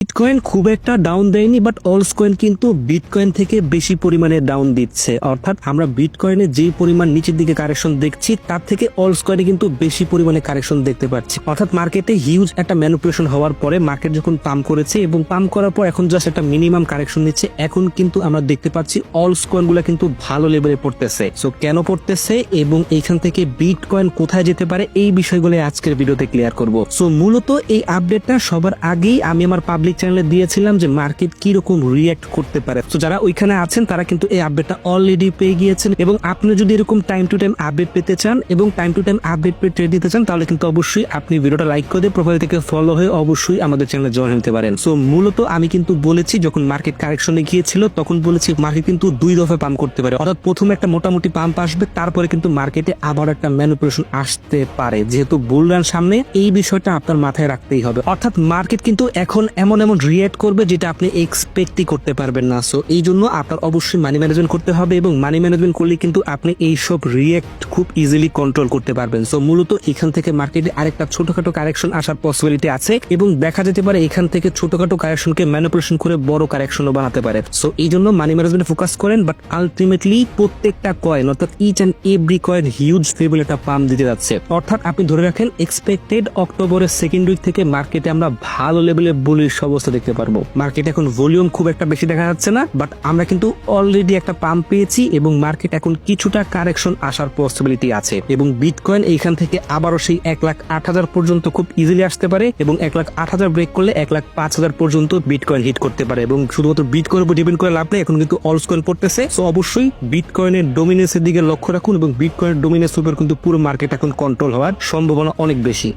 Bitcoin খুব একটা down দেয়নি, বাট অলস কয়েন কিন্তু বিটকয়েন থেকে বেশি পরিমাণে ডাউন দিচ্ছে। অর্থাৎ আমরা বিটকয়েনে যে পরিমাণ নিচের দিকে কারেকশন দেখছি তার থেকে অলস কয়েনে কিন্তু বেশি পরিমাণে কারেকশন দেখতে পাচ্ছি। অর্থাৎ মার্কেটে হিউজ একটা ম্যানিপুলেশন হওয়ার পরে মার্কেট যখন পাম্প করেছে এবং পাম্প করার পর এখন জাস্ট একটা মিনিমাম কারেকশন নিচ্ছে, এখন কিন্তু আমরা দেখতে পাচ্ছি অলস কয়েন গুলা কিন্তু ভালো লেভেলে পড়তেছে। সো কেন পড়তেছে এবং এইখান থেকে বিটকয়েন কোথায় যেতে পারে এই বিষয়গুলো আজকের ভিডিওতে ক্লিয়ার করব। সো মূলত এই আপডেটটা সবার আগেই আমি আমার পাবলিক চ্যানেলে দিয়েছিলাম যে মার্কেট কি রকম রিয়্যাক্ট করতে পারে। তো যারা ওইখানে আছেন তারা কিন্তু এই আপডেটটা অলরেডি পেয়ে গিয়েছেন, এবং আপনি যদি এরকম টাইম টু টাইম আপডেট পেতে চান এবং টাইম টু টাইম আপডেট পেয়ে ট্রেড দিতে চান তাহলে কিন্তু অবশ্যই আপনি ভিডিওটা লাইক করে দিয়ে প্রোফাইল থেকে ফলো হয়ে অবশ্যই আমাদের চ্যানেলে জয়েন হতে পারেন। সো মূলত আমি কিন্তু বলেছি যখন মার্কেট কারেকশনে গিয়েছিল তখন বলেছি মার্কেট কিন্তু দুই দফা পাম্প করতে পারে। অর্থাৎ প্রথমে একটা মোটামুটি পাম্প আসবে, তারপরে কিন্তু মার্কেটে আবার একটা ম্যানিপুলেশন আসতে পারে। যেহেতু বুল রান সামনে, এই বিষয়টা আপনার মাথায় রাখতেই হবে। অর্থাৎ মার্কেট কিন্তু এখন এমন রিয়েক্ট করবে যেটা আপনি এক্সপেক্টই করতে পারবেন না। সো এই জন্য আপনার অবশ্যই মানি ম্যানেজমেন্ট করতে হবে, এবং মানি ম্যানেজমেন্ট করলে কিন্তু আপনি এইসব রিয়েক্ট খুব ইজিলি কন্ট্রোল করতে পারবেন। সো মূলত এখান থেকে মার্কেটে আরেকটা ছোটখাটো কারেকশন আসার পসিবিলিটি আছে, এবং দেখা যেতে পারে এখান থেকে ছোটখাটো কারেকশনকে ম্যানিপুলেশন করে বড় কারেকশনও বানাতে পারে। সো এই জন্য মানি ম্যানেজমেন্টে ফোকাস করেন, বাট আলটিমেটলি প্রত্যেকটা কয়েন অর্থাৎ each and every coin huge ফেবল একটা পাম্প দিতে যাচ্ছে। অর্থাৎ আপনি ধরে রাখেন এক্সপেক্টেড অক্টোবরের সেকেন্ড উইক থেকে মার্কেটে আমরা ভালো লেভেলে বুলিশ অবস্থা দেখতে পারবো। মার্কেট এখন ভলিউম খুব একটা বেশি দেখা যাচ্ছে না, বাট আমরা কিন্তু অলরেডি একটা পাম্প পেয়েছি এবং মার্কেট এখন কিছুটা কারেকশন আসার পসিবিলিটি আছে, এবং বিটকয়েন এইখান থেকে আবারও সেই 1,08,000 পর্যন্ত খুব ইজিলি আসতে পারে, এবং 1,08,000 ব্রেক করলে 1,05,000 পর্যন্ত বিটকয়েন হিট করতে পারে। এবং শুধুমাত্র বিটকয়েনের উপর ডিপেন্ড করে লাভ নেই, এখন কিন্তু অলস কয়েন পড়তেছে। সো অবশ্যই বিটকয়েনের ডোমিনেন্সের দিকে লক্ষ্য রাখুন, এবং বিটকয়েনের ডোমিনেন্স উপর কিন্তু পুরো মার্কেট এখন কন্ট্রোল হওয়ার সম্ভাবনা অনেক বেশি।